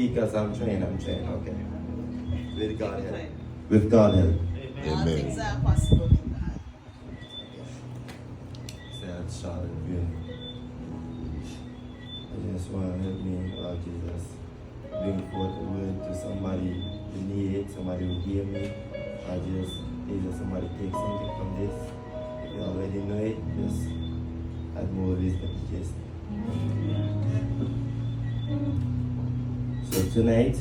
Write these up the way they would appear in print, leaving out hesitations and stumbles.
Because I'm trained, okay. With God help. With God help. All things are possible with God. So that's short and good. I just want to help me, Lord Jesus, bring forth the word to somebody who need it, somebody who hear me. I just, either somebody take something from this. If you already know it, just add more wisdom. Just. So tonight,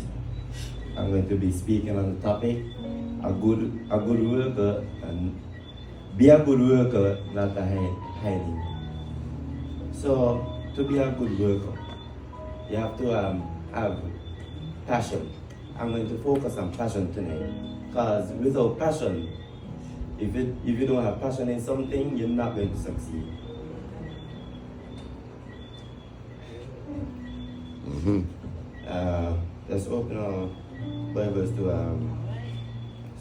I'm going to be speaking on the topic, a good worker, and be a good worker, not a hiding. So, to be a good worker, you have to have passion. I'm going to focus on passion tonight, because without passion, if you don't have passion in something, you're not going to succeed. Let's open our Bibles to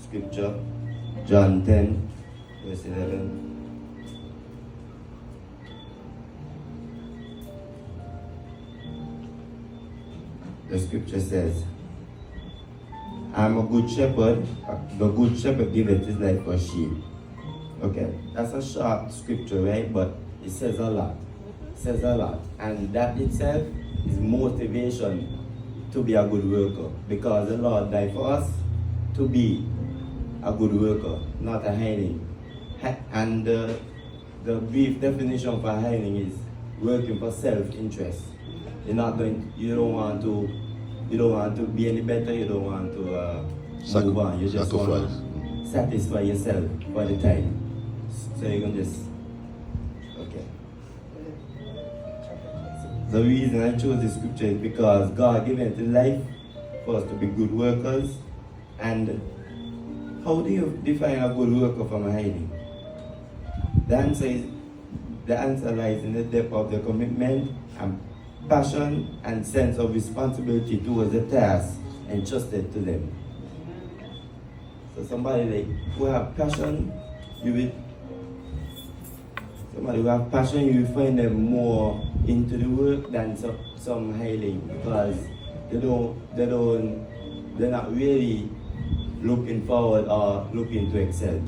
scripture, John 10, verse 11. The scripture says, I'm a good shepherd, the good shepherd giveth his life for sheep. Okay, that's a short scripture, right? But it says a lot. It says a lot. And that itself is motivation to be a good worker, because the Lord died for us to be a good worker, not a hiding. And the brief definition for hiding is working for self-interest. You don't want to be any better. You don't want to move on. You just want to satisfy yourself for the time. So you can just okay. The reason I chose this scripture is because God given us life for us to be good workers. And how do you define a good worker from a hiding? The answer lies in the depth of the commitment and passion and sense of responsibility towards the task entrusted to them. So somebody who have passion, you will find them more into the work than some hiding, because they're not really looking forward or looking to excel.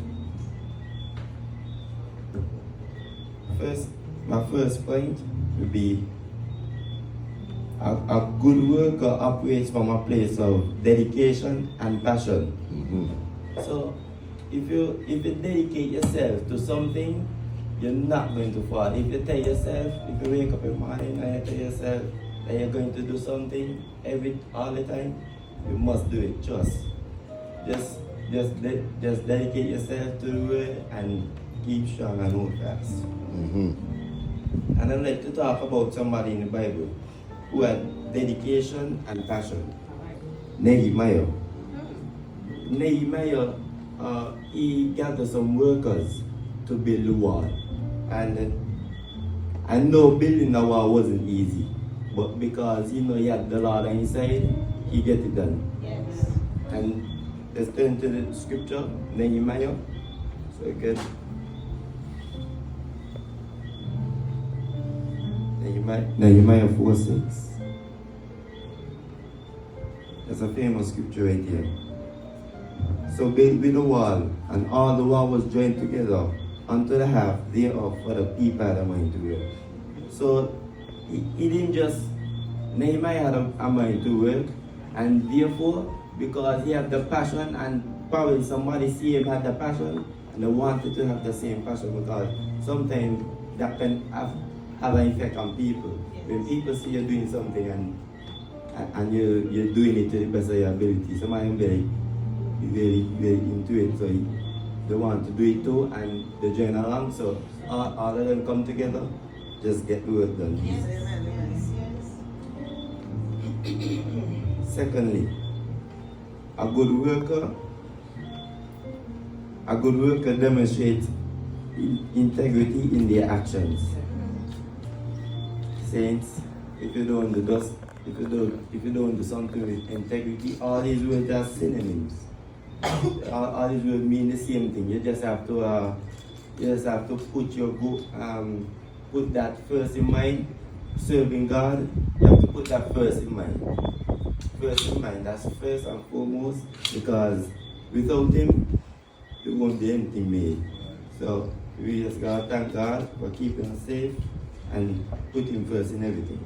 My first point would be a good worker operates from a place of dedication and passion. So if you dedicate yourself to something, you're not going to fall. If you tell yourself, if you wake up in the morning and you tell yourself that you're going to do something all the time, you must do it. Just dedicate yourself to the word and keep strong and hold fast. And I'd like to talk about somebody in the Bible who had dedication and passion. Nehemiah. Nehemiah, he gathered some workers to build the wall. And I know building the wall wasn't easy, but because he had the Lord on his side, he get it done. Yes. And let's turn to the scripture, Nehemiah. So good. Nehemiah 4:6. That's a famous scripture right here. So build with the wall, and all the wall was joined together unto the half thereof for the people had a mind to work. So he didn't just, Nehemiah had a mind to work, and therefore, because he had the passion, and probably somebody see him had the passion, and they wanted to have the same passion, because sometimes that can have an effect on people. When people see you doing something and you're doing it to the best of your ability, somebody will be very, very into it, so they want to do it too, and they join along, so all of them come together, just get the work done. Yes. Secondly, a good worker demonstrates integrity in their actions. Saints, if you don't do something with integrity, all these words are synonyms. all these words mean the same thing. You just have to put that first in mind. Serving God, you have to put that first in mind. first in mind. That's first and foremost, because without Him, there won't be anything made. So we just gotta thank God for keeping us safe and put Him first in everything.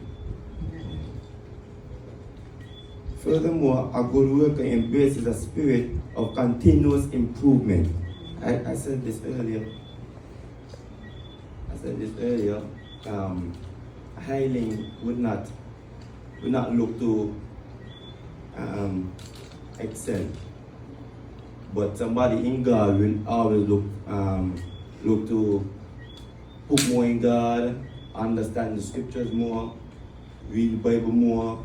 Furthermore, a good worker embraces a spirit of continuous improvement. I said this earlier. A hireling would not look to excel, but somebody in God will always look to put more in God, understand the scriptures more, read the Bible more,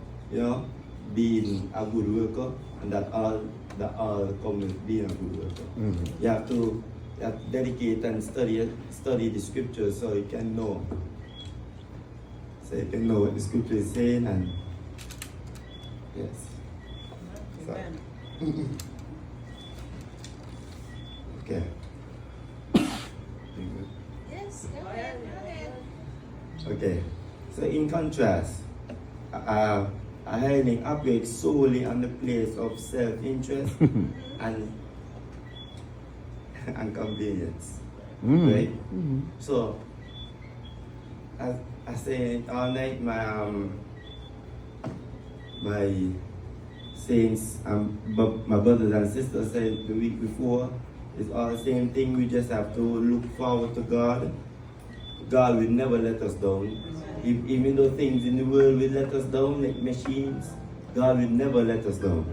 being a good worker, and that all comes with being a good worker. Mm-hmm. You have to dedicate and study the scriptures so you can know. So you can know what the scripture is saying, and yes. So, Amen. okay. Yes, go ahead. Okay. So in contrast, a hireling operates solely on the place of self-interest and convenience. Right? Mm-hmm. So, as I say all night, my saints, my brothers and sisters said the week before, it's all the same thing. We just have to look forward to God. God will never let us down. Even though things in the world will let us down, like machines, God will never let us down.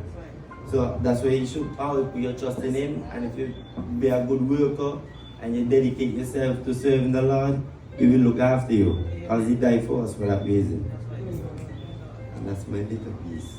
So that's why you should always put your trust in Him. And if you be a good worker and you dedicate yourself to serving the Lord, He will look after you, because He died for us for that reason. And that's my little piece.